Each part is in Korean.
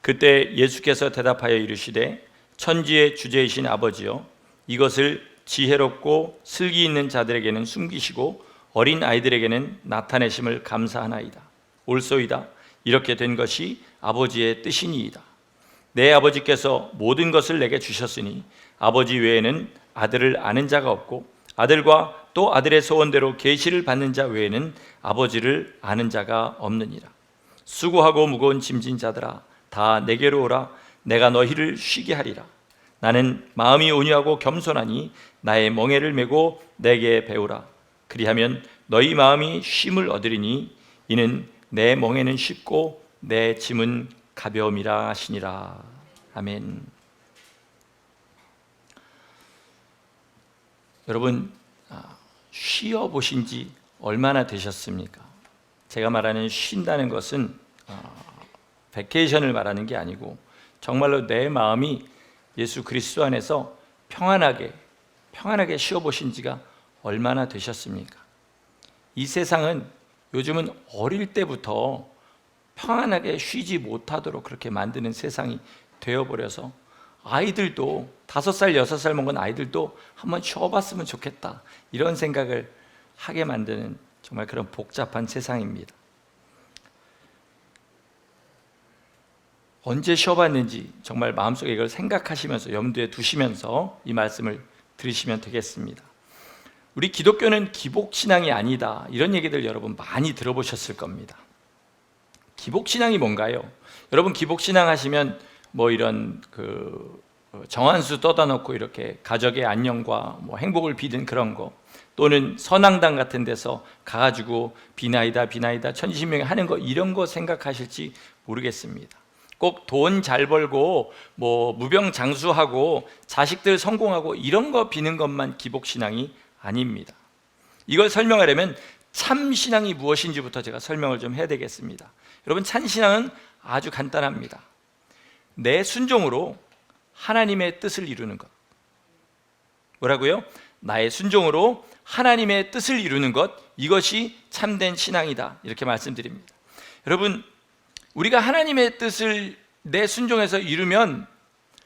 그때 예수께서 대답하여 이르시되 천지의 주제이신 아버지여, 이것을 지혜롭고 슬기 있는 자들에게는 숨기시고 어린 아이들에게는 나타내심을 감사하나이다. 옳소이다. 이렇게 된 것이 아버지의 뜻이니이다. 내 아버지께서 모든 것을 내게 주셨으니 아버지 외에는 아들을 아는 자가 없고 아들과 또 아들의 소원대로 계시를 받는 자 외에는 아버지를 아는 자가 없느니라. 수고하고 무거운 짐진 자들아, 다 내게로 오라. 내가 너희를 쉬게 하리라. 나는 마음이 온유하고 겸손하니 나의 멍에를 메고 내게 배우라. 그리하면 너희 마음이 쉼을 얻으리니 이는 내 멍에는 쉽고 내 짐은 가벼움이라 하시니라. 아멘. 여러분, 쉬어 보신 지 얼마나 되셨습니까? 제가 말하는 쉰다는 것은 베케이션을 말하는 게 아니고 정말로 내 마음이 예수 그리스도 안에서 평안하게 쉬어 보신 지가 얼마나 되셨습니까? 이 세상은 요즘은 어릴 때부터 평안하게 쉬지 못하도록 그렇게 만드는 세상이 되어버려서 아이들도 5살, 6살 먹은 아이들도 한번 쉬어봤으면 좋겠다, 이런 생각을 하게 만드는 정말 그런 복잡한 세상입니다. 언제 쉬어봤는지 정말 마음속에 이걸 생각하시면서 염두에 두시면서 이 말씀을 들으시면 되겠습니다. 우리 기독교는 기복신앙이 아니다, 이런 얘기들 여러분 많이 들어보셨을 겁니다. 기복신앙이 뭔가요? 여러분 기복신앙 하시면 뭐 이런 정한수 떠다 놓고 이렇게 가족의 안녕과 뭐 행복을 비든 그런 거, 또는 선앙당 같은 데서 가가지고 비나이다 천지신명에 하는 거, 이런 거 생각하실지 모르겠습니다. 꼭 돈 잘 벌고 뭐 무병장수하고 자식들 성공하고 이런 거 비는 것만 기복신앙이 아닙니다. 이걸 설명하려면 참신앙이 무엇인지부터 제가 설명을 좀 해야 되겠습니다. 여러분, 참신앙은 아주 간단합니다. 내 순종으로 하나님의 뜻을 이루는 것. 뭐라고요? 나의 순종으로 하나님의 뜻을 이루는 것, 이것이 참된 신앙이다, 이렇게 말씀드립니다. 여러분, 우리가 하나님의 뜻을 내 순종해서 이루면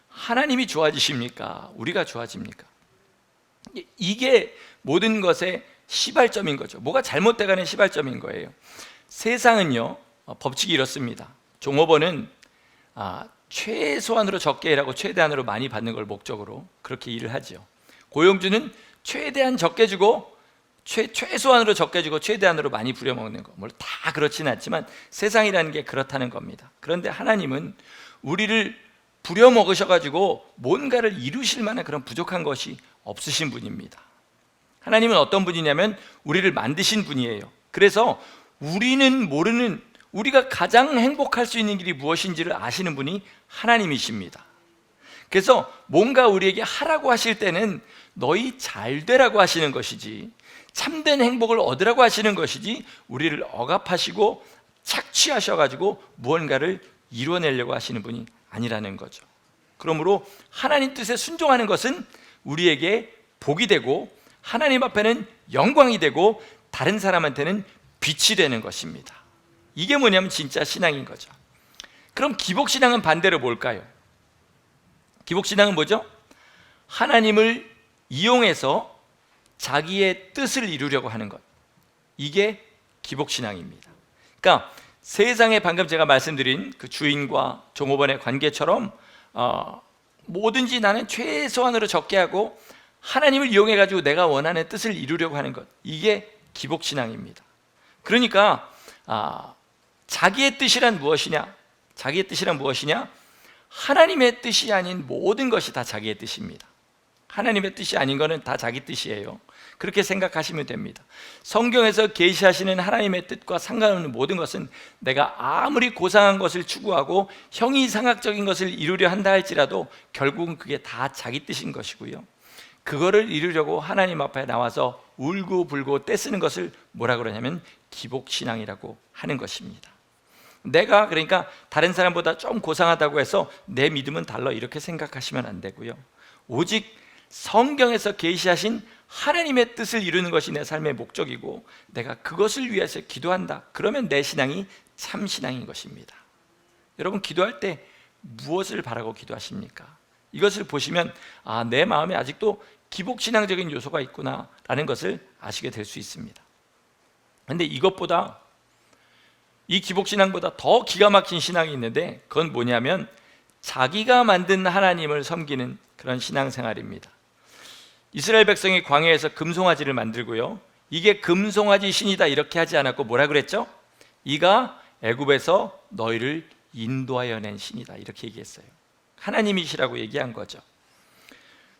하나님이 좋아지십니까? 우리가 좋아집니까? 이게 모든 것의 시발점인 거죠. 뭐가 잘못돼가는 시발점인 거예요. 세상은요, 법칙이 이렇습니다. 종업원은 최소한으로 적게 일하고 최대한으로 많이 받는 걸 목적으로 그렇게 일을 하죠. 고용주는 최대한 적게 주고 최소한으로 적게 주고 최대한으로 많이 부려먹는 거, 물론 다 그렇지는 않지만 세상이라는 게 그렇다는 겁니다. 그런데 하나님은 우리를 부려먹으셔가지고 뭔가를 이루실 만한 그런 부족한 것이 없으신 분입니다. 하나님은 어떤 분이냐면 우리를 만드신 분이에요. 그래서 우리는 모르는, 우리가 가장 행복할 수 있는 길이 무엇인지를 아시는 분이 하나님이십니다. 그래서 뭔가 우리에게 하라고 하실 때는 너희 잘 되라고 하시는 것이지, 참된 행복을 얻으라고 하시는 것이지, 우리를 억압하시고 착취하셔가지고 무언가를 이루어내려고 하시는 분이 아니라는 거죠. 그러므로 하나님 뜻에 순종하는 것은 우리에게 복이 되고 하나님 앞에는 영광이 되고 다른 사람한테는 빛이 되는 것입니다. 이게 뭐냐면 진짜 신앙인 거죠. 그럼 기복신앙은 반대로 뭘까요? 기복신앙은 뭐죠? 하나님을 이용해서 자기의 뜻을 이루려고 하는 것, 이게 기복신앙입니다. 그러니까 세상에 방금 제가 말씀드린 그 주인과 종업원의 관계처럼 뭐든지 나는 최소한으로 적게 하고 하나님을 이용해가지고 내가 원하는 뜻을 이루려고 하는 것, 이게 기복신앙입니다. 그러니까 자기의 뜻이란 무엇이냐? 자기의 뜻이란 무엇이냐? 하나님의 뜻이 아닌 모든 것이 다 자기의 뜻입니다. 하나님의 뜻이 아닌 것은 다 자기 뜻이에요. 그렇게 생각하시면 됩니다. 성경에서 계시하시는 하나님의 뜻과 상관없는 모든 것은 내가 아무리 고상한 것을 추구하고 형이상학적인 것을 이루려 한다 할지라도 결국은 그게 다 자기 뜻인 것이고요, 그거를 이루려고 하나님 앞에 나와서 울고불고 떼쓰는 것을 뭐라 그러냐면 기복신앙이라고 하는 것입니다. 내가 그러니까 다른 사람보다 좀 고상하다고 해서 내 믿음은 달라, 이렇게 생각하시면 안 되고요, 오직 성경에서 계시하신 하나님의 뜻을 이루는 것이 내 삶의 목적이고 내가 그것을 위해서 기도한다, 그러면 내 신앙이 참 신앙인 것입니다. 여러분, 기도할 때 무엇을 바라고 기도하십니까? 이것을 보시면 내 마음에 아직도 기복신앙적인 요소가 있구나 라는 것을 아시게 될 수 있습니다. 그런데 이것보다, 이 기복신앙보다 더 기가 막힌 신앙이 있는데, 그건 뭐냐면 자기가 만든 하나님을 섬기는 그런 신앙생활입니다. 이스라엘 백성이 광야에서 금송아지를 만들고요, 이게 금송아지 신이다 이렇게 하지 않았고 뭐라 그랬죠? 이가 애굽에서 너희를 인도하여 낸 신이다 이렇게 얘기했어요. 하나님이시라고 얘기한 거죠.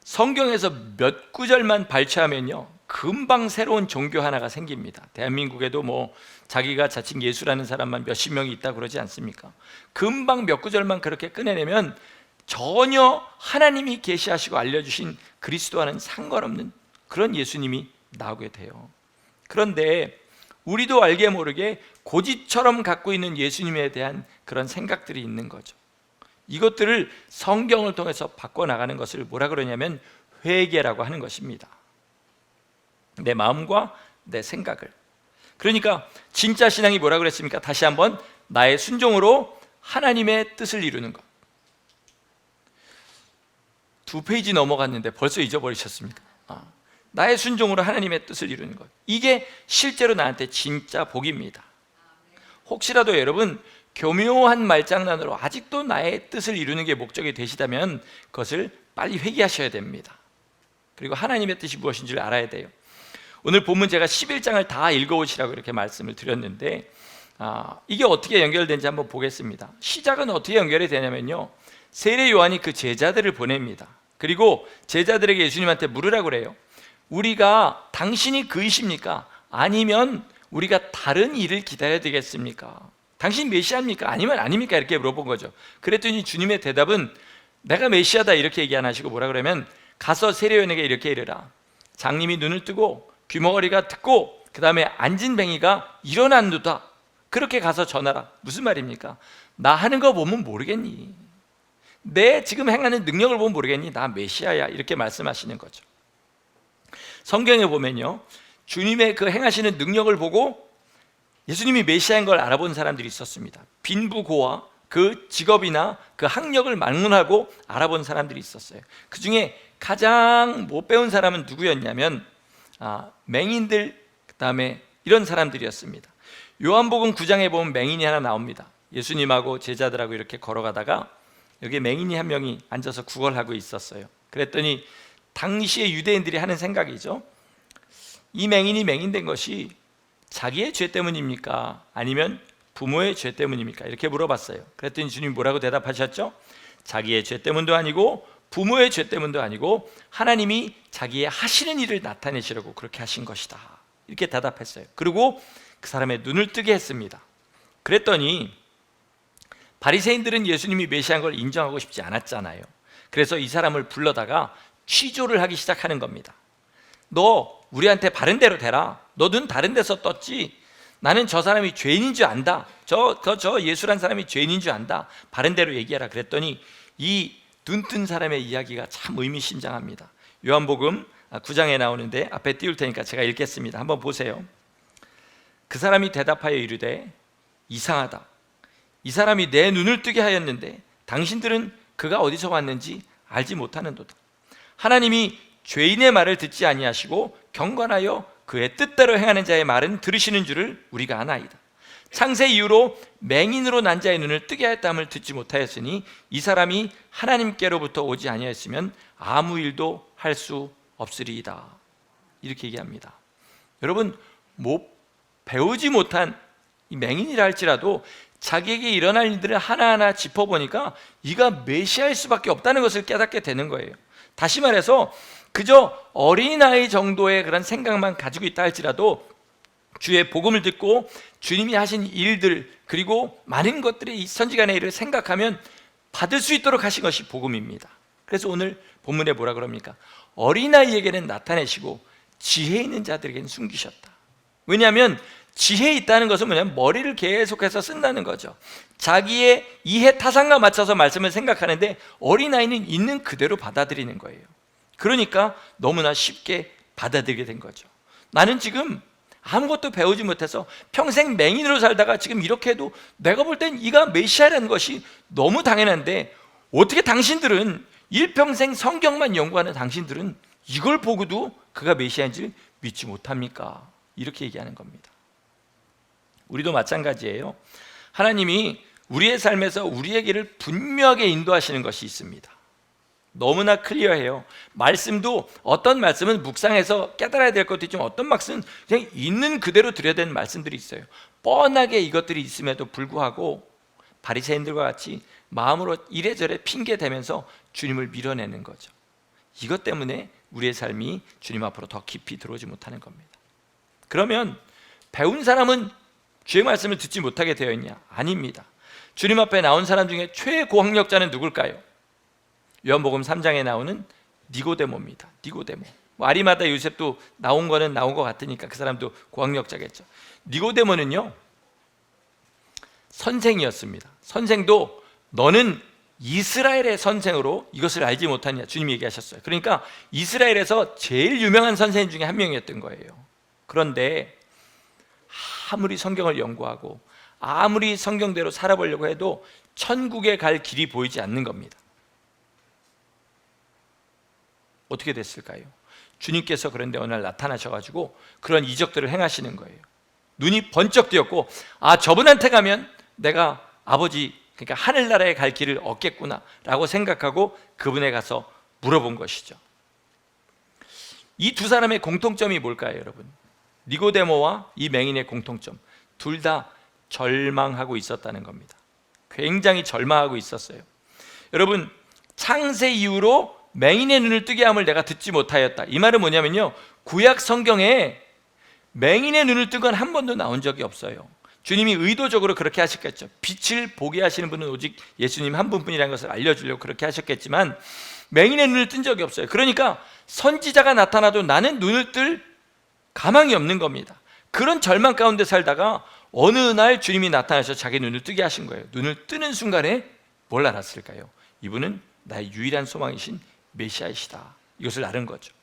성경에서 몇 구절만 발췌하면요, 금방 새로운 종교 하나가 생깁니다. 대한민국에도 자기가 자칭 예수라는 사람만 몇십 명이 있다 그러지 않습니까? 금방 몇 구절만 그렇게 꺼내내면 전혀 하나님이 계시하시고 알려주신 그리스도와는 상관없는 그런 예수님이 나오게 돼요. 그런데 우리도 알게 모르게 고집처럼 갖고 있는 예수님에 대한 그런 생각들이 있는 거죠. 이것들을 성경을 통해서 바꿔나가는 것을 뭐라 그러냐면 회개라고 하는 것입니다. 내 마음과 내 생각을. 그러니까 진짜 신앙이 뭐라 그랬습니까? 다시 한번, 나의 순종으로 하나님의 뜻을 이루는 것. 2페이지 넘어갔는데 벌써 잊어버리셨습니까? 나의 순종으로 하나님의 뜻을 이루는 것, 이게 실제로 나한테 진짜 복입니다. 혹시라도 여러분 교묘한 말장난으로 아직도 나의 뜻을 이루는 게 목적이 되시다면 그것을 빨리 회개하셔야 됩니다. 그리고 하나님의 뜻이 무엇인지를 알아야 돼요. 오늘 본문 제가 11장을 다 읽어오시라고 이렇게 말씀을 드렸는데, 이게 어떻게 연결되는지 한번 보겠습니다. 시작은 어떻게 연결이 되냐면요, 세례 요한이 그 제자들을 보냅니다. 그리고 제자들에게 예수님한테 물으라고 그래요. 우리가 당신이 그이십니까? 아니면 우리가 다른 일을 기다려야 되겠습니까? 당신 메시아입니까? 아니면 아닙니까? 이렇게 물어본 거죠. 그랬더니 주님의 대답은 내가 메시아다 이렇게 얘기 안 하시고 뭐라 그러면, 가서 세례요한에게 이렇게 이르라. 장님이 눈을 뜨고 귀머거리가 듣고 그 다음에 앉은 뱅이가 일어난도다. 그렇게 가서 전하라. 무슨 말입니까? 나 하는 거 보면 모르겠니? 내 지금 행하는 능력을 보면 모르겠니? 나 메시아야 이렇게 말씀하시는 거죠. 성경에 보면요, 주님의 그 행하시는 능력을 보고 예수님이 메시아인 걸 알아본 사람들이 있었습니다. 빈부고와 그 직업이나 그 학력을 막론하고 알아본 사람들이 있었어요. 그 중에 가장 못 배운 사람은 누구였냐면 맹인들, 그 다음에 이런 사람들이었습니다. 요한복음 9장에 보면 맹인이 하나 나옵니다. 예수님하고 제자들하고 이렇게 걸어가다가 여기 맹인이 한 명이 앉아서 구걸하고 있었어요. 그랬더니 당시에 유대인들이 하는 생각이죠. 이 맹인이 맹인된 것이 자기의 죄 때문입니까? 아니면 부모의 죄 때문입니까? 이렇게 물어봤어요. 그랬더니 주님이 뭐라고 대답하셨죠? 자기의 죄 때문도 아니고 부모의 죄 때문도 아니고 하나님이 자기의 하시는 일을 나타내시려고 그렇게 하신 것이다 이렇게 대답했어요. 그리고 그 사람의 눈을 뜨게 했습니다. 그랬더니 바리새인들은 예수님이 메시아인 걸 인정하고 싶지 않았잖아요. 그래서 이 사람을 불러다가 취조를 하기 시작하는 겁니다. 너 우리한테 바른 대로 되라. 너 눈 다른 데서 떴지. 나는 저 사람이 죄인인 줄 안다. 저 예수란 사람이 죄인인 줄 안다. 바른 대로 얘기하라. 그랬더니 이 눈 뜬 사람의 이야기가 참 의미심장합니다. 요한복음 9장에 나오는데 앞에 띄울 테니까 제가 읽겠습니다. 한번 보세요. 그 사람이 대답하여 이르되 이상하다. 이 사람이 내 눈을 뜨게 하였는데 당신들은 그가 어디서 왔는지 알지 못하는도다. 하나님이 죄인의 말을 듣지 아니하시고 경건하여 그의 뜻대로 행하는 자의 말은 들으시는 줄을 우리가 아나이다. 창세 이후로 맹인으로 난 자의 눈을 뜨게 하였다함을 듣지 못하였으니 이 사람이 하나님께로부터 오지 아니하였으면 아무 일도 할 수 없으리이다. 이렇게 얘기합니다. 여러분, 배우지 못한 이 맹인이라 할지라도 자기에게 일어날 일들을 하나하나 짚어보니까 이가 메시아일 수밖에 없다는 것을 깨닫게 되는 거예요. 다시 말해서 그저 어린아이 정도의 그런 생각만 가지고 있다 할지라도 주의 복음을 듣고 주님이 하신 일들, 그리고 많은 것들이 이 선지간의 일을 생각하면 받을 수 있도록 하신 것이 복음입니다. 그래서 오늘 본문에 뭐라 그럽니까? 어린아이에게는 나타내시고 지혜 있는 자들에게는 숨기셨다. 왜냐하면 지혜 있다는 것은 뭐냐면 머리를 계속해서 쓴다는 거죠. 자기의 이해 타산과 맞춰서 말씀을 생각하는데 어린아이는 있는 그대로 받아들이는 거예요. 그러니까 너무나 쉽게 받아들이게 된 거죠. 나는 지금 아무것도 배우지 못해서 평생 맹인으로 살다가 지금 이렇게 해도 내가 볼 땐 이가 메시아라는 것이 너무 당연한데 어떻게 당신들은 일평생 성경만 연구하는 당신들은 이걸 보고도 그가 메시아인지를 믿지 못합니까? 이렇게 얘기하는 겁니다. 우리도 마찬가지예요. 하나님이 우리의 삶에서 우리의 길을 분명하게 인도하시는 것이 있습니다. 너무나 클리어해요. 말씀도 어떤 말씀은 묵상해서 깨달아야 될 것도 있지만 어떤 말씀은 그냥 있는 그대로 드려야 되는 말씀들이 있어요. 뻔하게 이것들이 있음에도 불구하고 바리새인들과 같이 마음으로 이래저래 핑계대면서 주님을 밀어내는 거죠. 이것 때문에 우리의 삶이 주님 앞으로 더 깊이 들어오지 못하는 겁니다. 그러면 배운 사람은 주의 말씀을 듣지 못하게 되어 있냐? 아닙니다. 주님 앞에 나온 사람 중에 최고학력자는 누굴까요? 요한복음 3장에 나오는 니고데모입니다. 니고데모. 아리마다 요셉도 나온 거는 나온 것 같으니까 그 사람도 고학력자겠죠. 니고데모는요 선생이었습니다. 선생도 너는 이스라엘의 선생으로 이것을 알지 못하냐, 주님이 얘기하셨어요. 그러니까 이스라엘에서 제일 유명한 선생님 중에 한 명이었던 거예요. 그런데 아무리 성경을 연구하고 아무리 성경대로 살아보려고 해도 천국에 갈 길이 보이지 않는 겁니다. 어떻게 됐을까요? 주님께서 그런데 어느 날 나타나셔가지고 그런 이적들을 행하시는 거예요. 눈이 번쩍 뜨였고 저분한테 가면 내가 아버지, 그러니까 하늘나라에 갈 길을 얻겠구나 라고 생각하고 그분에 가서 물어본 것이죠. 이 두 사람의 공통점이 뭘까요, 여러분? 니고데모와 이 맹인의 공통점, 둘 다 절망하고 있었다는 겁니다. 굉장히 절망하고 있었어요. 여러분, 창세 이후로 맹인의 눈을 뜨게 함을 내가 듣지 못하였다. 이 말은 뭐냐면요, 구약 성경에 맹인의 눈을 뜬 건 한 번도 나온 적이 없어요. 주님이 의도적으로 그렇게 하셨겠죠. 빛을 보게 하시는 분은 오직 예수님 한 분뿐이라는 것을 알려주려고 그렇게 하셨겠지만 맹인의 눈을 뜬 적이 없어요. 그러니까 선지자가 나타나도 나는 눈을 뜰 가망이 없는 겁니다. 그런 절망 가운데 살다가 어느 날 주님이 나타나셔서 자기 눈을 뜨게 하신 거예요. 눈을 뜨는 순간에 뭘 알았을까요? 이분은 나의 유일한 소망이신 메시아이시다. 이것을 알은 거죠.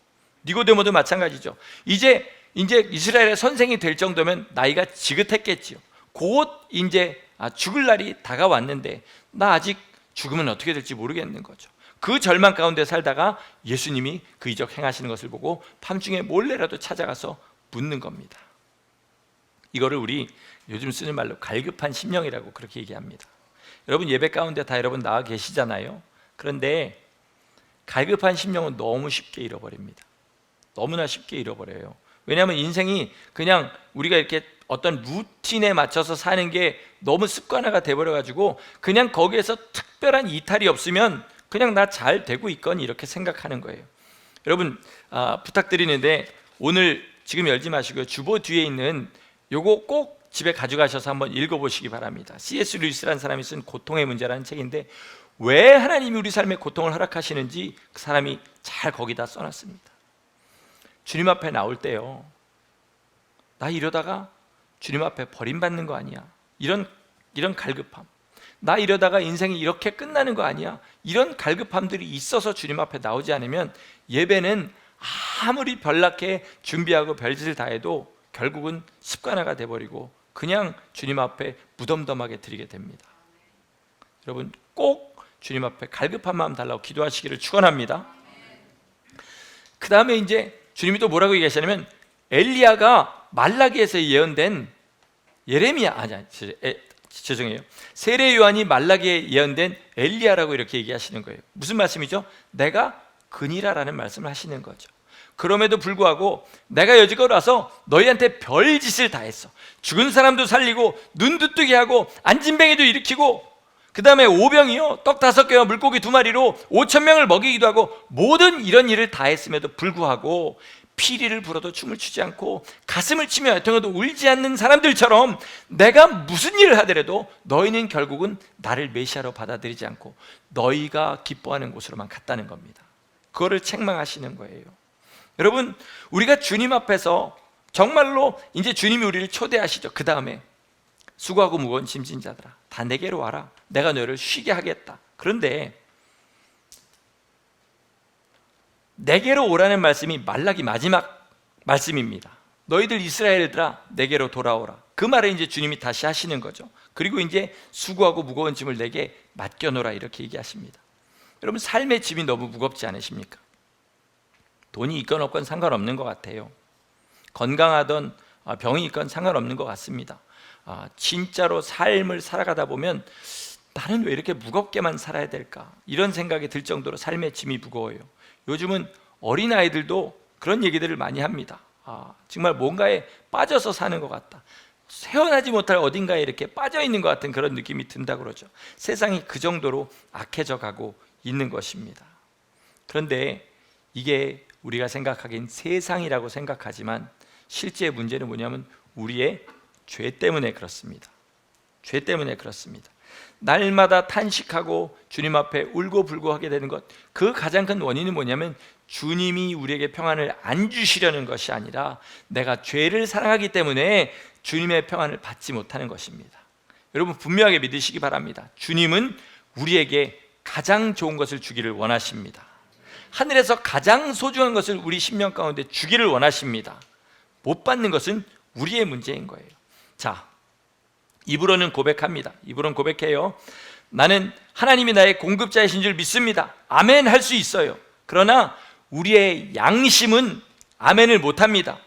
니고데모도 마찬가지죠. 이제 이스라엘의 선생이 될 정도면 나이가 지긋했겠지요. 곧 이제 죽을 날이 다가왔는데 나 아직 죽으면 어떻게 될지 모르겠는 거죠. 그 절망 가운데 살다가 예수님이 그 이적 행하시는 것을 보고 밤중에 몰래라도 찾아가서 묻는 겁니다. 이거를 우리 요즘 쓰는 말로 갈급한 심령이라고 그렇게 얘기합니다. 여러분 예배 가운데 다 여러분 나와 계시잖아요. 그런데 갈급한 심령은 너무 쉽게 잃어버립니다. 너무나 쉽게 잃어버려요. 왜냐하면 인생이 그냥 우리가 이렇게 어떤 루틴에 맞춰서 사는 게 너무 습관화가 돼버려가지고 그냥 거기에서 특별한 이탈이 없으면 그냥 나 잘 되고 있거니 이렇게 생각하는 거예요. 여러분 부탁드리는데 오늘 지금 열지 마시고요, 주보 뒤에 있는 요거 꼭 집에 가져가셔서 한번 읽어보시기 바랍니다. C.S. 루이스라는 사람이 쓴 고통의 문제라는 책인데 왜 하나님이 우리 삶에 고통을 허락하시는지 그 사람이 잘 거기다 써놨습니다. 주님 앞에 나올 때요, 나 이러다가 주님 앞에 버림받는 거 아니야, 이런 갈급함, 나 이러다가 인생이 이렇게 끝나는 거 아니야, 이런 갈급함들이 있어서 주님 앞에 나오지 않으면 예배는 아무리 별나게 준비하고 별짓을 다 해도 결국은 습관화가 돼버리고 그냥 주님 앞에 무덤덤하게 드리게 됩니다. 여러분 꼭 주님 앞에 갈급한 마음 달라고 기도하시기를 축원합니다. 그 다음에 이제 주님이 또 뭐라고 얘기하시냐면 엘리야가 말라기에서 예언된 세례 요한이 말라기에 예언된 엘리야라고 이렇게 얘기하시는 거예요. 무슨 말씀이죠? 내가 그니라라는 말씀을 하시는 거죠. 그럼에도 불구하고 내가 여지껏 와서 너희한테 별짓을 다 했어. 죽은 사람도 살리고 눈도 뜨게 하고 안진뱅이도 일으키고 그 다음에 오병이요 떡 5개와 물고기 2마리로 5,000명을 먹이기도 하고 모든 이런 일을 다 했음에도 불구하고 피리를 불어도 춤을 추지 않고 가슴을 치며 애통해도 울지 않는 사람들처럼 내가 무슨 일을 하더라도 너희는 결국은 나를 메시아로 받아들이지 않고 너희가 기뻐하는 곳으로만 갔다는 겁니다. 그거를 책망하시는 거예요. 여러분 우리가 주님 앞에서 정말로 이제 주님이 우리를 초대하시죠. 그 다음에 수고하고 무거운 짐진 자들아 다 내게로 와라, 내가 너희를 쉬게 하겠다. 그런데 내게로 오라는 말씀이 말라기 마지막 말씀입니다. 너희들 이스라엘들아 내게로 돌아오라. 그 말을 이제 주님이 다시 하시는 거죠. 그리고 이제 수고하고 무거운 짐을 내게 맡겨놓으라 이렇게 얘기하십니다. 여러분, 삶의 짐이 너무 무겁지 않으십니까? 돈이 있건 없건 상관없는 것 같아요. 건강하던 병이 있건 상관없는 것 같습니다. 진짜로 삶을 살아가다 보면 나는 왜 이렇게 무겁게만 살아야 될까? 이런 생각이 들 정도로 삶의 짐이 무거워요. 요즘은 어린아이들도 그런 얘기들을 많이 합니다. 정말 뭔가에 빠져서 사는 것 같다. 헤어나지 못할 어딘가에 이렇게 빠져있는 것 같은 그런 느낌이 든다 그러죠. 세상이 그 정도로 악해져 가고 있는 것입니다. 그런데 이게 우리가 생각하기엔 세상이라고 생각하지만 실제 문제는 뭐냐면 우리의 죄 때문에 그렇습니다. 죄 때문에 그렇습니다. 날마다 탄식하고 주님 앞에 울고불고 하게 되는 것, 그 가장 큰 원인은 뭐냐면 주님이 우리에게 평안을 안 주시려는 것이 아니라 내가 죄를 사랑하기 때문에 주님의 평안을 받지 못하는 것입니다. 여러분, 분명하게 믿으시기 바랍니다. 주님은 우리에게 가장 좋은 것을 주기를 원하십니다. 하늘에서 가장 소중한 것을 우리 심령 가운데 주기를 원하십니다. 못 받는 것은 우리의 문제인 거예요. 자, 입으로는 고백합니다. 입으로는 고백해요. 나는 하나님이 나의 공급자이신 줄 믿습니다. 아멘 할 수 있어요. 그러나 우리의 양심은 아멘을 못합니다.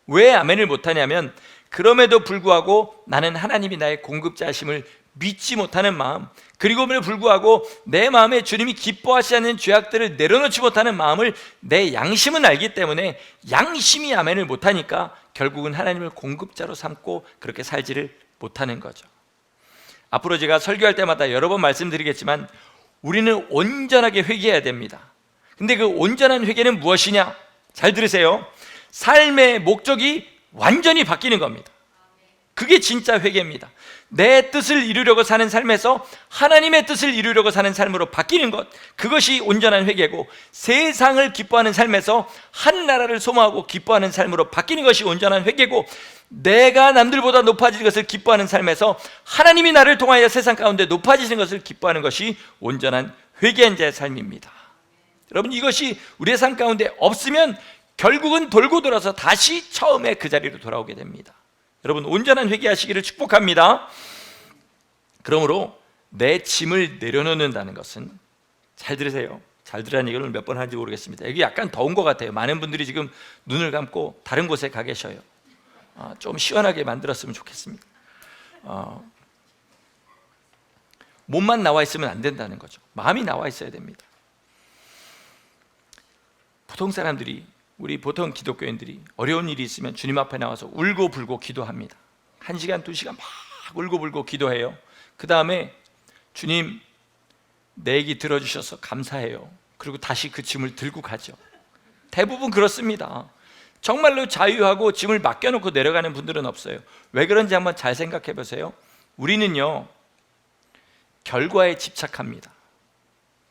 왜 아멘을 못하냐면 그럼에도 불구하고 나는 하나님이 나의 공급자이심을 믿지 못하는 마음, 그리고에도 불구하고 내 마음에 주님이 기뻐하시지 않는 죄악들을 내려놓지 못하는 마음을 내 양심은 알기 때문에 양심이 아멘을 못하니까 결국은 하나님을 공급자로 삼고 그렇게 살지를 못하는 거죠. 앞으로 제가 설교할 때마다 여러 번 말씀드리겠지만 우리는 온전하게 회개해야 됩니다. 근데 그 온전한 회개는 무엇이냐? 잘 들으세요. 삶의 목적이 완전히 바뀌는 겁니다. 그게 진짜 회개입니다. 내 뜻을 이루려고 사는 삶에서 하나님의 뜻을 이루려고 사는 삶으로 바뀌는 것, 그것이 온전한 회개고, 세상을 기뻐하는 삶에서 하늘나라를 소망하고 기뻐하는 삶으로 바뀌는 것이 온전한 회개고, 내가 남들보다 높아지는 것을 기뻐하는 삶에서 하나님이 나를 통하여 세상 가운데 높아지는 것을 기뻐하는 것이 온전한 회개한 자의 삶입니다. 여러분, 이것이 우리의 삶 가운데 없으면 결국은 돌고 돌아서 다시 처음에 그 자리로 돌아오게 됩니다. 여러분, 온전한 회개하시기를 축복합니다. 그러므로 내 짐을 내려놓는다는 것은, 잘 들으세요. 잘 들으라는 얘기를 몇 번 하는지 모르겠습니다. 여기 약간 더운 것 같아요. 많은 분들이 지금 눈을 감고 다른 곳에 가 계셔요. 좀 시원하게 만들었으면 좋겠습니다. 몸만 나와 있으면 안 된다는 거죠. 마음이 나와 있어야 됩니다. 보통 사람들이, 우리 보통 기독교인들이 어려운 일이 있으면 주님 앞에 나와서 울고불고 기도합니다. 1시간, 2시간 막 울고불고 기도해요. 그 다음에 주님, 내 얘기 들어주셔서 감사해요. 그리고 다시 그 짐을 들고 가죠. 대부분 그렇습니다. 정말로 자유하고 짐을 맡겨놓고 내려가는 분들은 없어요. 왜 그런지 한번 잘 생각해 보세요. 우리는요, 결과에 집착합니다.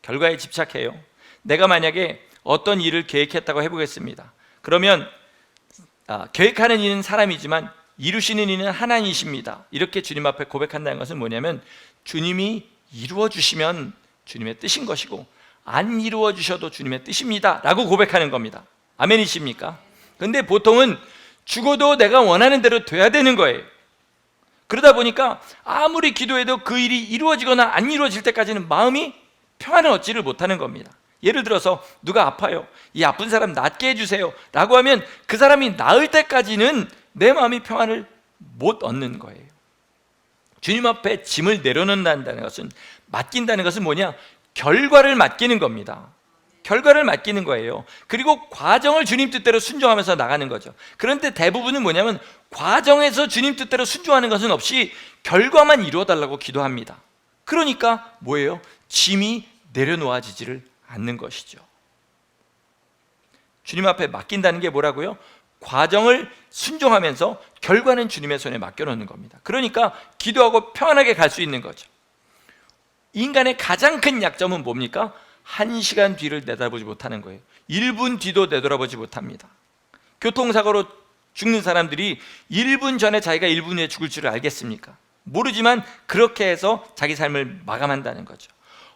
결과에 집착해요. 내가 만약에 어떤 일을 계획했다고 해보겠습니다. 그러면 계획하는 이는 사람이지만 이루시는 이는 하나님이십니다. 이렇게 주님 앞에 고백한다는 것은 뭐냐면 주님이 이루어 주시면 주님의 뜻인 것이고 안 이루어 주셔도 주님의 뜻입니다 라고 고백하는 겁니다. 아멘이십니까? 근데 보통은 죽어도 내가 원하는 대로 돼야 되는 거예요. 그러다 보니까 아무리 기도해도 그 일이 이루어지거나 안 이루어질 때까지는 마음이 평안을 얻지를 못하는 겁니다. 예를 들어서 누가 아파요. 이 아픈 사람 낫게 해주세요 라고 하면 그 사람이 나을 때까지는 내 마음이 평안을 못 얻는 거예요. 주님 앞에 짐을 내려놓는다는 것은, 맡긴다는 것은 뭐냐? 결과를 맡기는 겁니다. 결과를 맡기는 거예요. 그리고 과정을 주님 뜻대로 순종하면서 나가는 거죠. 그런데 대부분은 뭐냐면 과정에서 주님 뜻대로 순종하는 것은 없이 결과만 이루어달라고 기도합니다. 그러니까 뭐예요? 짐이 내려놓아지지를 않는 것이죠. 주님 앞에 맡긴다는 게 뭐라고요? 과정을 순종하면서 결과는 주님의 손에 맡겨놓는 겁니다. 그러니까 기도하고 평안하게 갈 수 있는 거죠. 인간의 가장 큰 약점은 뭡니까? 1시간 뒤를 내다보지 못하는 거예요. 1분 뒤도 내돌아보지 못합니다. 교통사고로 죽는 사람들이 1분 전에 자기가 1분 후에 죽을 줄을 알겠습니까? 모르지만 그렇게 해서 자기 삶을 마감한다는 거죠.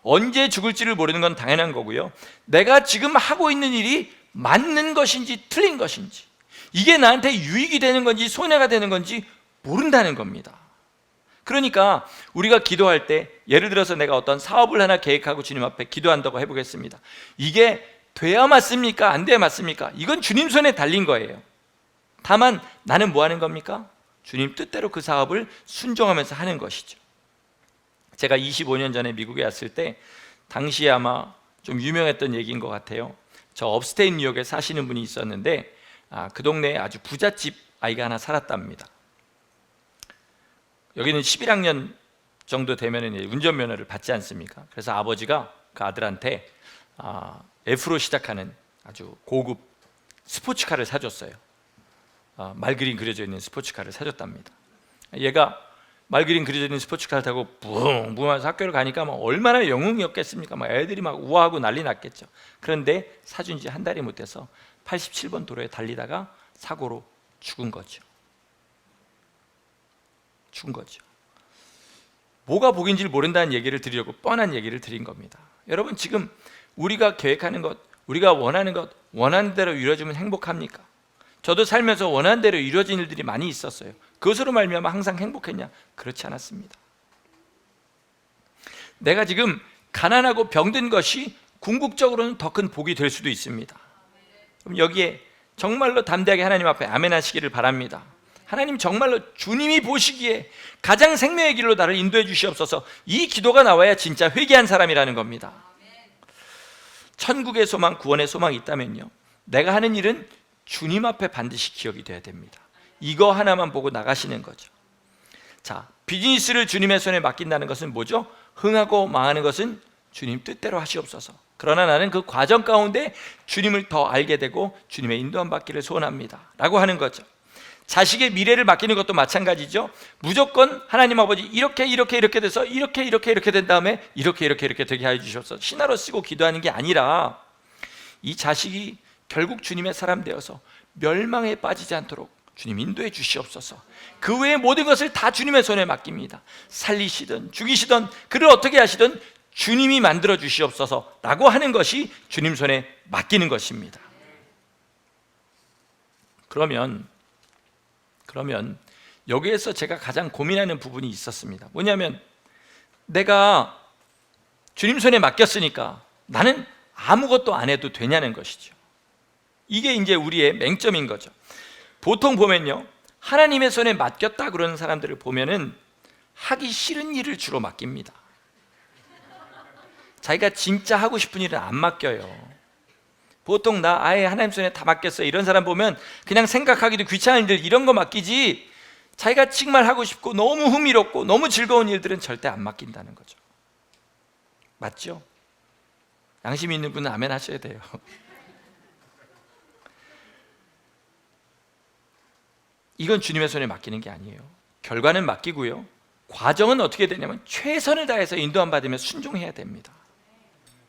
언제 죽을지를 모르는 건 당연한 거고요. 내가 지금 하고 있는 일이 맞는 것인지 틀린 것인지, 이게 나한테 유익이 되는 건지 손해가 되는 건지 모른다는 겁니다. 그러니까 우리가 기도할 때 예를 들어서 내가 어떤 사업을 하나 계획하고 주님 앞에 기도한다고 해보겠습니다. 이게 돼야 맞습니까? 안 돼야 맞습니까? 이건 주님 손에 달린 거예요. 다만 나는 뭐 하는 겁니까? 주님 뜻대로 그 사업을 순종하면서 하는 것이죠. 제가 25년 전에 미국에 왔을 때 당시에 아마 좀 유명했던 얘기인 것 같아요. 저 업스테이트 뉴욕에 사시는 분이 있었는데 그 동네에 아주 부잣집 아이가 하나 살았답니다. 여기는 11학년 정도 되면 운전면허를 받지 않습니까? 그래서 아버지가 그 아들한테 F로 시작하는 아주 고급 스포츠카를 사줬어요. 말 그림 그려져 있는 스포츠카를 사줬답니다. 얘가 말 그림 그려져 있는 스포츠카를 타고 붕붕하면서 학교를 가니까 막 얼마나 영웅이었겠습니까? 막 애들이 막 우아하고 난리 났겠죠. 그런데 사준 지 한 달이 못 돼서 87번 도로에 달리다가 사고로 죽은 거죠. 뭐가 복인지를 모른다는 얘기를 드리려고 뻔한 얘기를 드린 겁니다. 여러분, 지금 우리가 계획하는 것, 우리가 원하는 것, 원하는 대로 이루어지면 행복합니까? 저도 살면서 원하는 대로 이루어진 일들이 많이 있었어요. 그것으로 말미암아 항상 행복했냐? 그렇지 않았습니다. 내가 지금 가난하고 병든 것이 궁극적으로는 더 큰 복이 될 수도 있습니다. 그럼 여기에 정말로 담대하게 하나님 앞에 아멘 하시기를 바랍니다. 하나님, 정말로 주님이 보시기에 가장 생명의 길로 나를 인도해 주시옵소서. 이 기도가 나와야 진짜 회개한 사람이라는 겁니다. 천국의 소망, 구원의 소망이 있다면요, 내가 하는 일은 주님 앞에 반드시 기억이 돼야 됩니다. 이거 하나만 보고 나가시는 거죠. 자, 비즈니스를 주님의 손에 맡긴다는 것은 뭐죠? 흥하고 망하는 것은 주님 뜻대로 하시옵소서. 그러나 나는 그 과정 가운데 주님을 더 알게 되고 주님의 인도함 받기를 소원합니다 라고 하는 거죠. 자식의 미래를 맡기는 것도 마찬가지죠. 무조건 하나님 아버지 이렇게 돼서 이렇게 된 다음에 이렇게 되게 하여 주셔서 신하로 쓰고 기도하는 게 아니라 이 자식이 결국 주님의 사람 되어서 멸망에 빠지지 않도록 주님 인도해 주시옵소서. 그 외의 모든 것을 다 주님의 손에 맡깁니다. 살리시든 죽이시든 그를 어떻게 하시든 주님이 만들어 주시옵소서 라고 하는 것이 주님 손에 맡기는 것입니다. 그러면 여기에서 제가 가장 고민하는 부분이 있었습니다. 뭐냐면 내가 주님 손에 맡겼으니까 나는 아무것도 안 해도 되냐는 것이죠. 이게 이제 우리의 맹점인 거죠. 보통 보면요, 하나님의 손에 맡겼다 그러는 사람들을 보면은 하기 싫은 일을 주로 맡깁니다. 자기가 진짜 하고 싶은 일은 안 맡겨요. 보통 나 아예 하나님 손에 다 맡겼어요 이런 사람 보면 그냥 생각하기도 귀찮은 일 이런 거 맡기지, 자기가 정말 하고 싶고 너무 흥미롭고 너무 즐거운 일들은 절대 안 맡긴다는 거죠. 맞죠? 양심 있는 분은 아멘 하셔야 돼요. 이건 주님의 손에 맡기는 게 아니에요. 결과는 맡기고요, 과정은 어떻게 되냐면 최선을 다해서 인도함 받으며 순종해야 됩니다.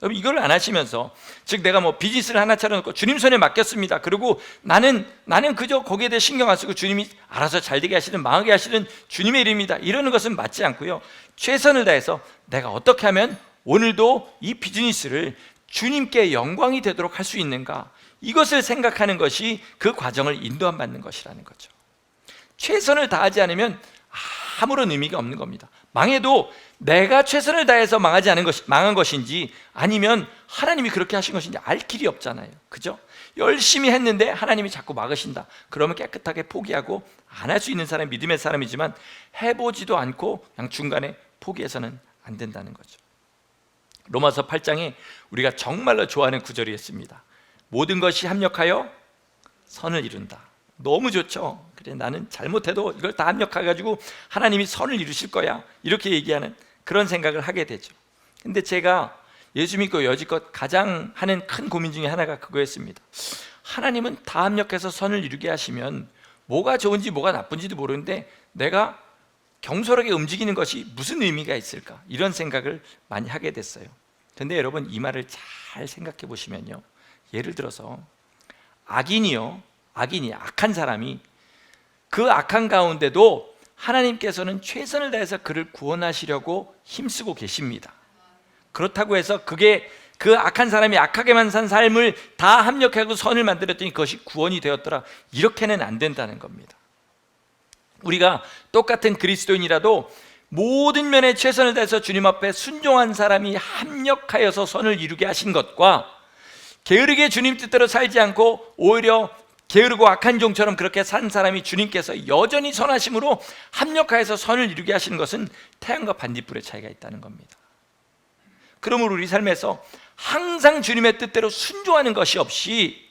여러분, 이걸 안 하시면서, 즉 내가 뭐 비즈니스를 하나 차려놓고 주님 손에 맡겼습니다, 그리고 나는 그저 거기에 대해 신경 안 쓰고 주님이 알아서 잘 되게 하시든 망하게 하시든 주님의 일입니다, 이러는 것은 맞지 않고요, 최선을 다해서 내가 어떻게 하면 오늘도 이 비즈니스를 주님께 영광이 되도록 할 수 있는가, 이것을 생각하는 것이 그 과정을 인도함 받는 것이라는 거죠. 최선을 다하지 않으면 아무런 의미가 없는 겁니다. 망해도 내가 최선을 다해서 망한 것인지 아니면 하나님이 그렇게 하신 것인지 알 길이 없잖아요. 그죠? 열심히 했는데 하나님이 자꾸 막으신다. 그러면 깨끗하게 포기하고 안 할 수 있는 사람이 믿음의 사람이지만 해보지도 않고 그냥 중간에 포기해서는 안 된다는 거죠. 로마서 8장에 우리가 정말로 좋아하는 구절이 있습니다. 모든 것이 합력하여 선을 이룬다. 너무 좋죠. 그래, 나는 잘못해도 이걸 다 합력해가지고 하나님이 선을 이루실 거야, 이렇게 얘기하는 그런 생각을 하게 되죠. 근데 제가 예수 믿고 여지껏 가장 하는 큰 고민 중에 하나가 그거였습니다. 하나님은 다 합력해서 선을 이루게 하시면 뭐가 좋은지 뭐가 나쁜지도 모르는데 내가 경솔하게 움직이는 것이 무슨 의미가 있을까, 이런 생각을 많이 하게 됐어요. 근데 여러분, 이 말을 잘 생각해 보시면요, 예를 들어서 악인이 악한 사람이 그 악한 가운데도 하나님께서는 최선을 다해서 그를 구원하시려고 힘쓰고 계십니다. 그렇다고 해서 그게 그 악한 사람이 악하게만 산 삶을 다 합력하고 선을 만들었더니 그것이 구원이 되었더라. 이렇게는 안 된다는 겁니다. 우리가 똑같은 그리스도인이라도 모든 면에 최선을 다해서 주님 앞에 순종한 사람이 합력하여서 선을 이루게 하신 것과 게으르게 주님 뜻대로 살지 않고 오히려 게으르고 악한 종처럼 그렇게 산 사람이 주님께서 여전히 선하심으로 합력하여서 선을 이루게 하시는 것은 태양과 반딧불의 차이가 있다는 겁니다. 그러므로 우리 삶에서 항상 주님의 뜻대로 순종하는 것이 없이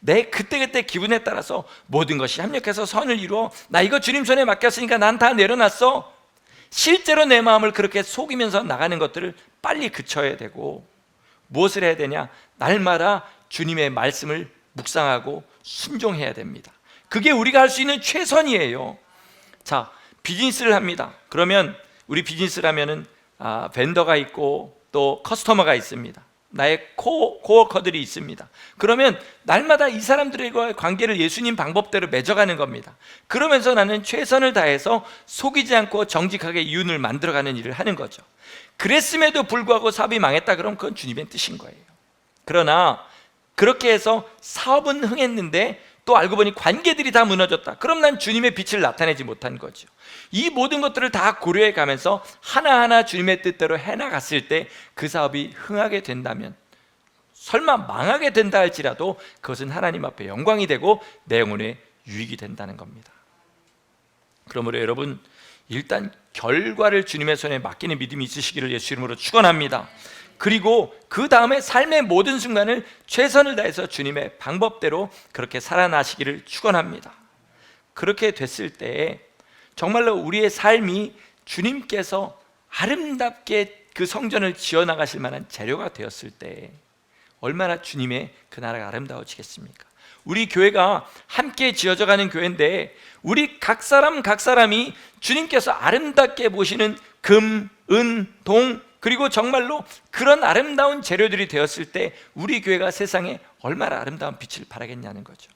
내 그때그때 기분에 따라서 모든 것이 합력해서 선을 이루어 나 이거 주님 손에 맡겼으니까 난 다 내려놨어, 실제로 내 마음을 그렇게 속이면서 나가는 것들을 빨리 그쳐야 되고, 무엇을 해야 되냐? 날마다 주님의 말씀을 묵상하고 순종해야 됩니다. 그게 우리가 할 수 있는 최선이에요. 자, 비즈니스를 합니다. 그러면 우리 비즈니스를 하면은 벤더가 있고 또 커스터머가 있습니다. 나의 코워커들이 있습니다. 그러면 날마다 이 사람들과의 관계를 예수님 방법대로 맺어가는 겁니다. 그러면서 나는 최선을 다해서 속이지 않고 정직하게 이윤을 만들어가는 일을 하는 거죠. 그랬음에도 불구하고 사업이 망했다 그러면 그건 주님의 뜻인 거예요. 그러나 그렇게 해서 사업은 흥했는데 또 알고 보니 관계들이 다 무너졌다. 그럼 난 주님의 빛을 나타내지 못한 거죠. 이 모든 것들을 다 고려해 가면서 하나하나 주님의 뜻대로 해나갔을 때 그 사업이 흥하게 된다면, 설마 망하게 된다 할지라도 그것은 하나님 앞에 영광이 되고 내 영혼의 유익이 된다는 겁니다. 그러므로 여러분, 일단 결과를 주님의 손에 맡기는 믿음이 있으시기를 예수 이름으로 축원합니다. 그리고 그 다음에 삶의 모든 순간을 최선을 다해서 주님의 방법대로 그렇게 살아나시기를 축원합니다. 그렇게 됐을 때 정말로 우리의 삶이 주님께서 아름답게 그 성전을 지어나가실 만한 재료가 되었을 때 얼마나 주님의 그 나라가 아름다워지겠습니까? 우리 교회가 함께 지어져 가는 교회인데 우리 각 사람이 주님께서 아름답게 보시는 금, 은, 동, 그리고 정말로 그런 아름다운 재료들이 되었을 때 우리 교회가 세상에 얼마나 아름다운 빛을 발하겠냐는 거죠.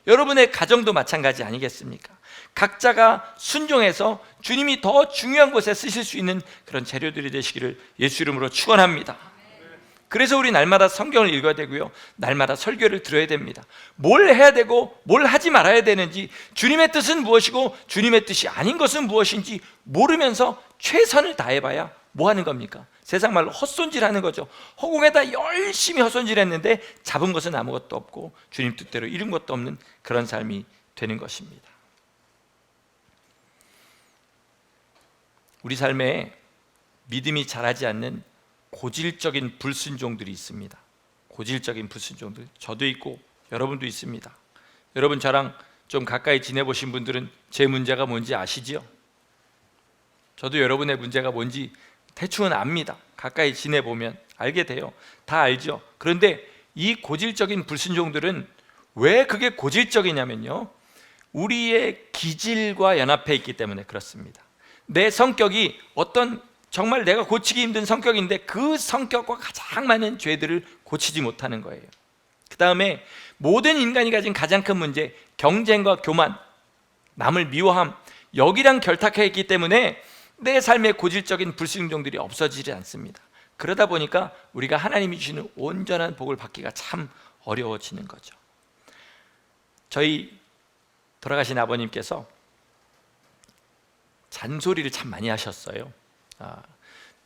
여러분의 가정도 마찬가지 아니겠습니까? 각자가 순종해서 주님이 더 중요한 곳에 쓰실 수 있는 그런 재료들이 되시기를 예수 이름으로 축원합니다. 그래서 우리 날마다 성경을 읽어야 되고요, 날마다 설교를 들어야 됩니다. 뭘 해야 되고 뭘 하지 말아야 되는지, 주님의 뜻은 무엇이고 주님의 뜻이 아닌 것은 무엇인지 모르면서 최선을 다해봐야 뭐 하는 겁니까? 세상 말로 헛손질하는 거죠. 허공에다 열심히 헛손질했는데 잡은 것은 아무것도 없고 주님 뜻대로 이룬 것도 없는 그런 삶이 되는 것입니다. 우리 삶에 믿음이 자라지 않는 고질적인 불순종들이 있습니다. 고질적인 불순종들, 저도 있고 여러분도 있습니다. 여러분 저랑 좀 가까이 지내보신 분들은 제 문제가 뭔지 아시죠? 저도 여러분의 문제가 뭔지 대충은 압니다. 가까이 지내보면 알게 돼요. 다 알죠. 그런데 이 고질적인 불순종들은 왜 그게 고질적이냐면요, 우리의 기질과 연합해 있기 때문에 그렇습니다. 내 성격이 어떤 정말 내가 고치기 힘든 성격인데 그 성격과 가장 많은 죄들을 고치지 못하는 거예요. 그 다음에 모든 인간이 가진 가장 큰 문제, 경쟁과 교만, 남을 미워함, 여기랑 결탁해 있기 때문에 내 삶의 고질적인 불순종들이 없어지지 않습니다. 그러다 보니까 우리가 하나님이 주시는 온전한 복을 받기가 참 어려워지는 거죠. 저희 돌아가신 아버님께서 잔소리를 참 많이 하셨어요.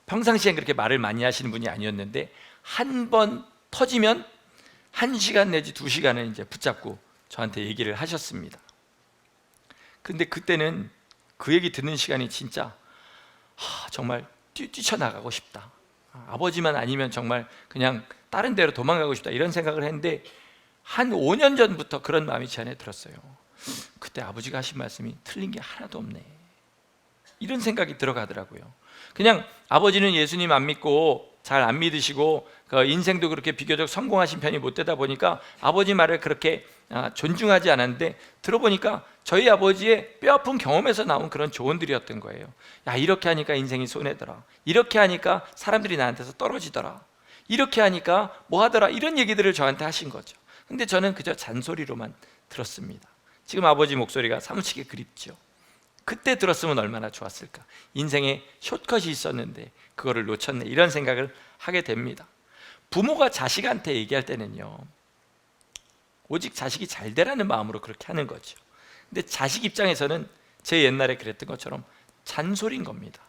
평상시엔 그렇게 말을 많이 하시는 분이 아니었는데 한 번 터지면 1시간 내지 2시간은 이제 붙잡고 저한테 얘기를 하셨습니다. 근데 그때는 그 얘기 듣는 시간이 진짜 정말 뛰쳐나가고 싶다, 아버지만 아니면 정말 그냥 다른 데로 도망가고 싶다, 이런 생각을 했는데 한 5년 전부터 그런 마음이 제 안에 들었어요. 그때 아버지가 하신 말씀이 틀린 게 하나도 없네, 이런 생각이 들어가더라고요. 그냥 아버지는 예수님 안 믿고 잘 안 믿으시고 인생도 그렇게 비교적 성공하신 편이 못 되다 보니까 아버지 말을 그렇게 존중하지 않았는데 들어보니까 저희 아버지의 뼈아픈 경험에서 나온 그런 조언들이었던 거예요. 야, 이렇게 하니까 인생이 손해더라, 이렇게 하니까 사람들이 나한테서 떨어지더라, 이렇게 하니까 뭐 하더라, 이런 얘기들을 저한테 하신 거죠. 근데 저는 그저 잔소리로만 들었습니다. 지금 아버지 목소리가 사무치게 그립죠. 그때 들었으면 얼마나 좋았을까. 인생에 숏컷이 있었는데 그거를 놓쳤네, 이런 생각을 하게 됩니다. 부모가 자식한테 얘기할 때는요, 오직 자식이 잘 되라는 마음으로 그렇게 하는 거죠. 근데 자식 입장에서는 제 옛날에 그랬던 것처럼 잔소리인 겁니다.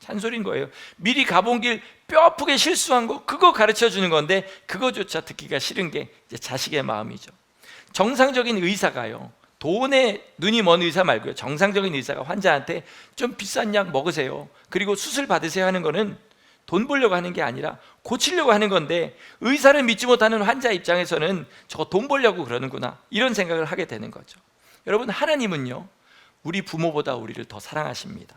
잔소리인 거예요. 미리 가본 길 뼈 아프게 실수한 거, 그거 가르쳐 주는 건데 그거조차 듣기가 싫은 게 이제 자식의 마음이죠. 정상적인 의사가요, 돈에 눈이 먼 의사 말고요, 정상적인 의사가 환자한테 좀 비싼 약 먹으세요, 그리고 수술 받으세요 하는 거는 돈 벌려고 하는 게 아니라 고치려고 하는 건데, 의사를 믿지 못하는 환자 입장에서는 저거 돈 벌려고 그러는구나, 이런 생각을 하게 되는 거죠. 여러분, 하나님은요, 우리 부모보다 우리를 더 사랑하십니다.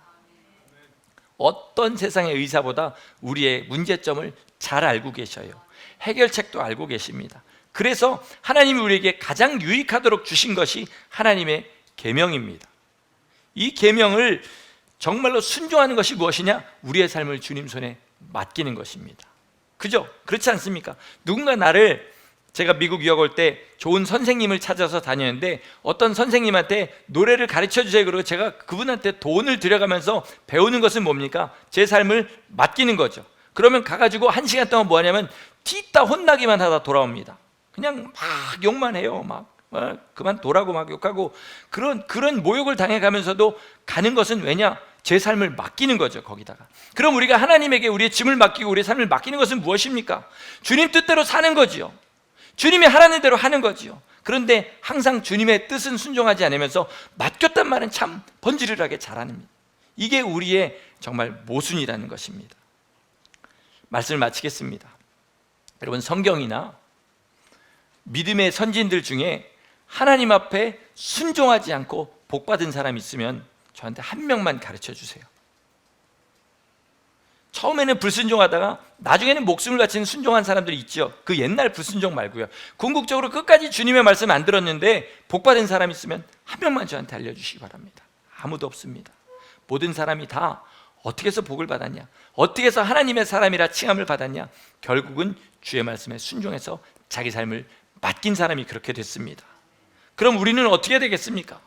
어떤 세상의 의사보다 우리의 문제점을 잘 알고 계셔요. 해결책도 알고 계십니다. 그래서 하나님이 우리에게 가장 유익하도록 주신 것이 하나님의 계명입니다. 이 계명을 정말로 순종하는 것이 무엇이냐? 우리의 삶을 주님 손에 맡기는 것입니다. 그죠? 그렇지 않습니까? 누군가 제가 미국 유학 올 때 좋은 선생님을 찾아서 다녔는데, 어떤 선생님한테 노래를 가르쳐 주세요 그러고 제가 그분한테 돈을 들여가면서 배우는 것은 뭡니까? 제 삶을 맡기는 거죠. 그러면 가가지고 1시간 동안 뭐 하냐면 뒤따 혼나기만 하다 돌아옵니다. 그냥 막 욕만 해요. 막 그만둬라고 막 욕하고, 그런 모욕을 당해가면서도 가는 것은 왜냐? 제 삶을 맡기는 거죠. 거기다가. 그럼 우리가 하나님에게 우리의 짐을 맡기고 우리의 삶을 맡기는 것은 무엇입니까? 주님 뜻대로 사는 거지요. 주님이 하라는 대로 하는 거지요. 그런데 항상 주님의 뜻은 순종하지 않으면서 맡겼단 말은 참 번지르르하게 잘하는 겁니다. 이게 우리의 정말 모순이라는 것입니다. 말씀을 마치겠습니다. 여러분, 성경이나 믿음의 선진들 중에 하나님 앞에 순종하지 않고 복받은 사람이 있으면 저한테 한 명만 가르쳐 주세요. 처음에는 불순종하다가 나중에는 목숨을 바치는 순종한 사람들이 있죠. 그 옛날 불순종 말고요. 궁극적으로 끝까지 주님의 말씀 안 들었는데 복받은 사람이 있으면 한 명만 저한테 알려주시기 바랍니다. 아무도 없습니다. 모든 사람이 다 어떻게 해서 복을 받았냐, 어떻게 해서 하나님의 사람이라 칭함을 받았냐, 결국은 주의 말씀에 순종해서 자기 삶을 맡긴 사람이 그렇게 됐습니다. 그럼 우리는 어떻게 되겠습니까?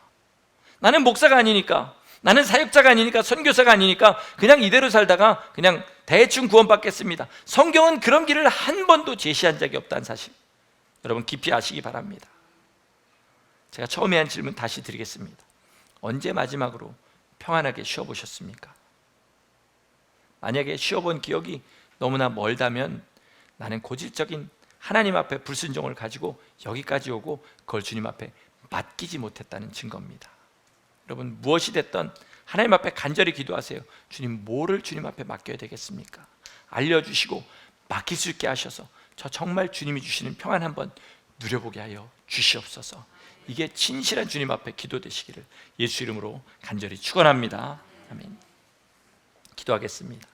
나는 목사가 아니니까, 나는 사역자가 아니니까, 선교사가 아니니까 그냥 이대로 살다가 그냥 대충 구원받겠습니다. 성경은 그런 길을 한 번도 제시한 적이 없다는 사실, 여러분 깊이 아시기 바랍니다. 제가 처음에 한 질문 다시 드리겠습니다. 언제 마지막으로 평안하게 쉬어보셨습니까? 만약에 쉬어본 기억이 너무나 멀다면 나는 고질적인 하나님 앞에 불순종을 가지고 여기까지 오고 그걸 주님 앞에 맡기지 못했다는 증거입니다. 여러분, 무엇이 됐든 하나님 앞에 간절히 기도하세요. 주님, 뭐를 주님 앞에 맡겨야 되겠습니까? 알려주시고 맡길 수 있게 하셔서 저 정말 주님이 주시는 평안 한번 누려보게 하여 주시옵소서. 이게 진실한 주님 앞에 기도 되시기를 예수 이름으로 간절히 축원합니다. 아멘. 기도하겠습니다.